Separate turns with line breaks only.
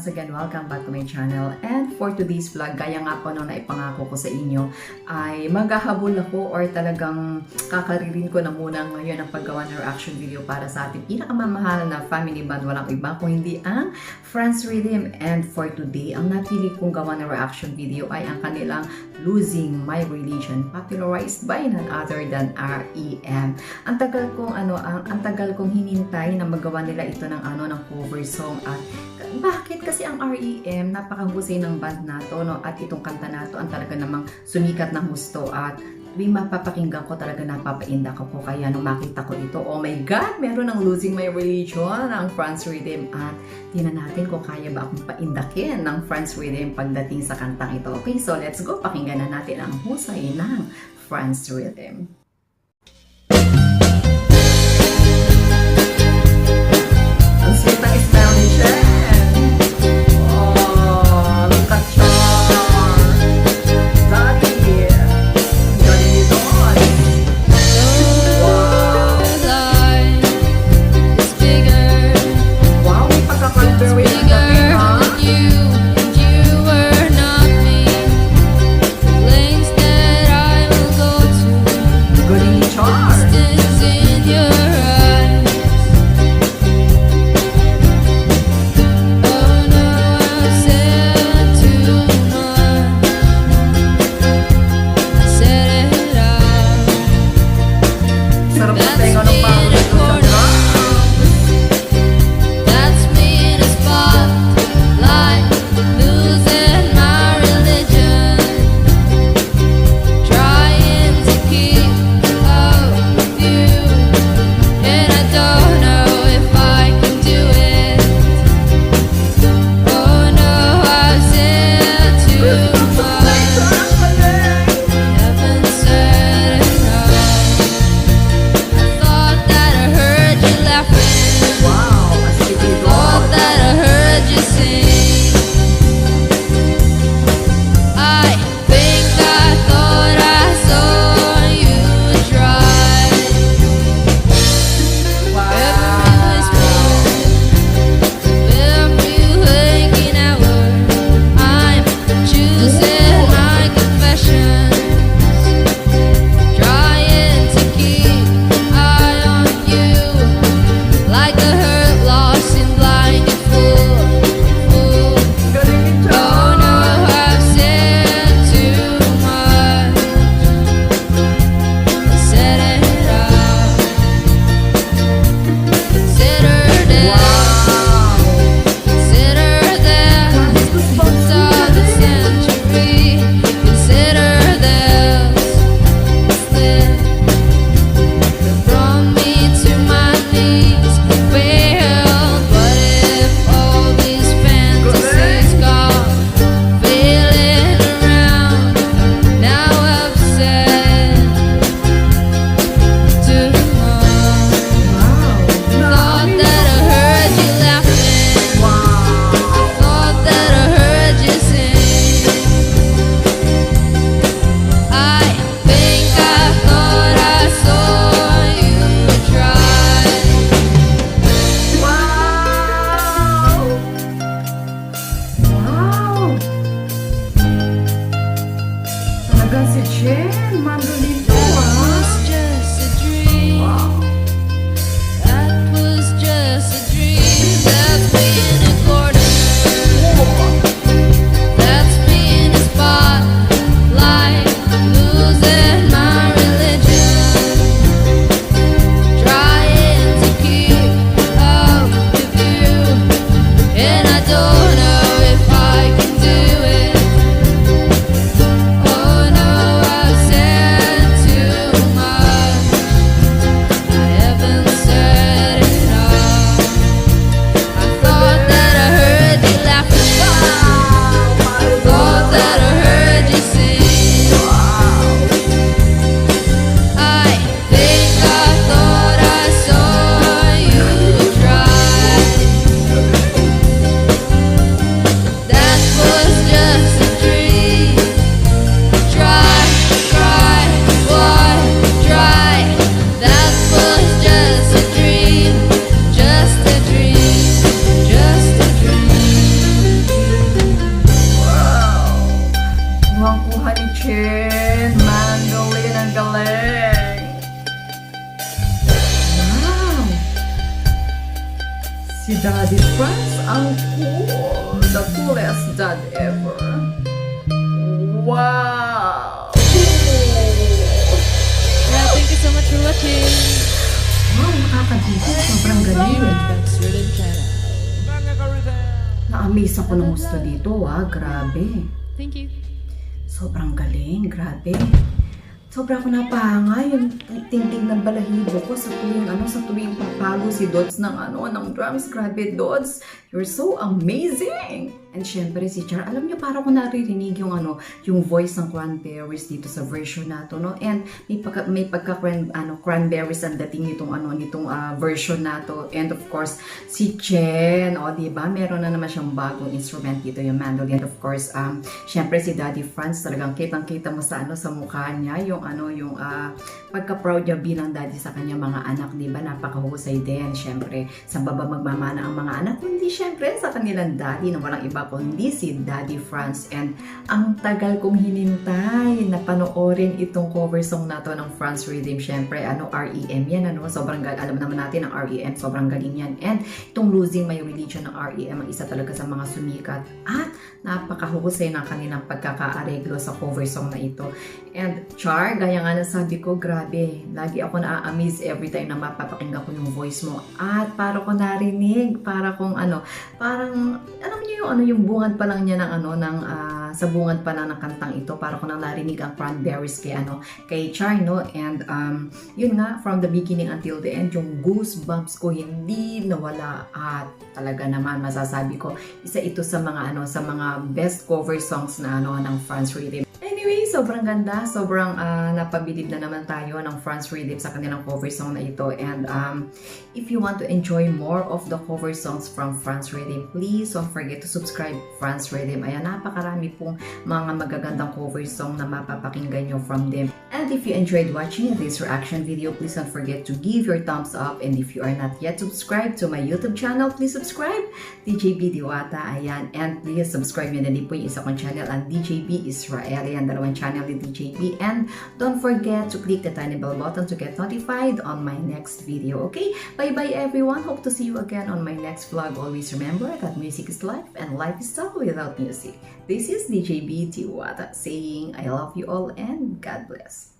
once again, welcome back to my channel. And for today's vlog, gaya nga po nung naipangako ko sa inyo, ay maghahabol ako or talagang kakaririn ko na muna ngayon ang paggawa ng reaction video para sa ating pinakamamahal na family band. Walang iba kung hindi ang Friends Rhythm. And for today, ang napili kong gawa ng reaction video ay ang kanilang Losing My Religion, popularized by none other than R.E.M. Ang tagal kong hinintay na magawa nila ito ng cover song. At bakit? Kasi ang R.E.M. napakahusay ng band na to, no? At itong kanta na to ang talaga namang sumikat ng gusto, at tuwing mapapakinggan ko talaga napapaindak ako. Kaya nung makita ko ito, oh my God, meron ng Losing My Religion ang Friends Rhythm. At tingnan natin kung kaya ba akong paindakin ng Friends Rhythm pagdating sa kantang ito. Okay, so let's go. Pakinggan na natin ang husay ng Friends Rhythm. Ang sweet ng smell ni Jen. Oh, look at Char. Daddy. Daddy dito. Wow, may pagkakal-berry ang gabi, ha? Ang galing! Wow! Si Daddy Franz ang cool! The coolest dad ever! Wow!
Yeah, thank you so much for watching.
Wow, nakakadito. Sobrang galing.
Advance Rhythm Channel.
Na-amaze ako ng gusto dito, grabe.
Thank you.
Sobrang galing, grabe. Sobra ako napahanga yung tingting ng balahibo ko sa tuwing papago si Dods ng drums. Grabe, Dods, you're so amazing! And syempre si Char, alam niyo, para ko naririnig yung voice ng Cranberries dito sa version na to, no? And may pagka Cranberries ang dating nitong version na to. And of course, si Chen, di ba? Meron na naman siyang bagong instrument dito, yung mandolin. And of course, syempre si Daddy Franz, talagang kitang-kita mo sa mukha niya, yung pagka-proud niya bilang daddy sa kanya mga anak, di ba? Napakahusay din. Syempre, sa baba magmamana ang mga anak, hindi syempre sa kanilang daddy na walang iba kundi si Daddy Franz. And ang tagal kong hinintay na panoorin itong cover song na to ng Franz Rhythm. Syempre, REM yan, sobrang alam naman natin ang REM, sobrang galing yan. And itong Losing My Religion ng REM, ang isa talaga sa mga sumikat at napakahusay ng kanilang pagkakaareglo sa cover song na ito. And Char, gaya nga nasabi ko, grabe, lagi ako na-amaze every time na mapapakinggan ko yung voice mo. At para ko narinig, parang alam niyo yung bungad pa lang niya sa bungad pa lang ng kantang ito, para ko nang narinig ang Cranberries kay Char, no? And yun nga, from the beginning until the end, yung goosebumps ko hindi nawala. At talaga naman masasabi ko, isa ito sa mga best cover songs ng Franz Rhythm. Anyway, sobrang ganda, sobrang napabilib na naman tayo ng Franz Rhythm sa kanilang cover song na ito. And if you want to enjoy more of the cover songs from Franz Rhythm, please don't forget to subscribe Franz Rhythm. Ayan, napakarami pong mga magagandang cover song na mapapakinggan nyo from them. And if you enjoyed watching this reaction video, please don't forget to give your thumbs up. And if you are not yet subscribed to my YouTube channel, please subscribe, DJB Diwata. Ayan, and please subscribe nyo na din po yung isa kong channel, ang DJB Israel. Ayan, dalawang channel ni DJB. And don't forget to click the tiny bell button to get notified on my next video. Okay, bye bye everyone, hope to see you again on my next vlog. Always remember that music is life and life is tough without music. This is DJB Diwata saying I love you all and God bless.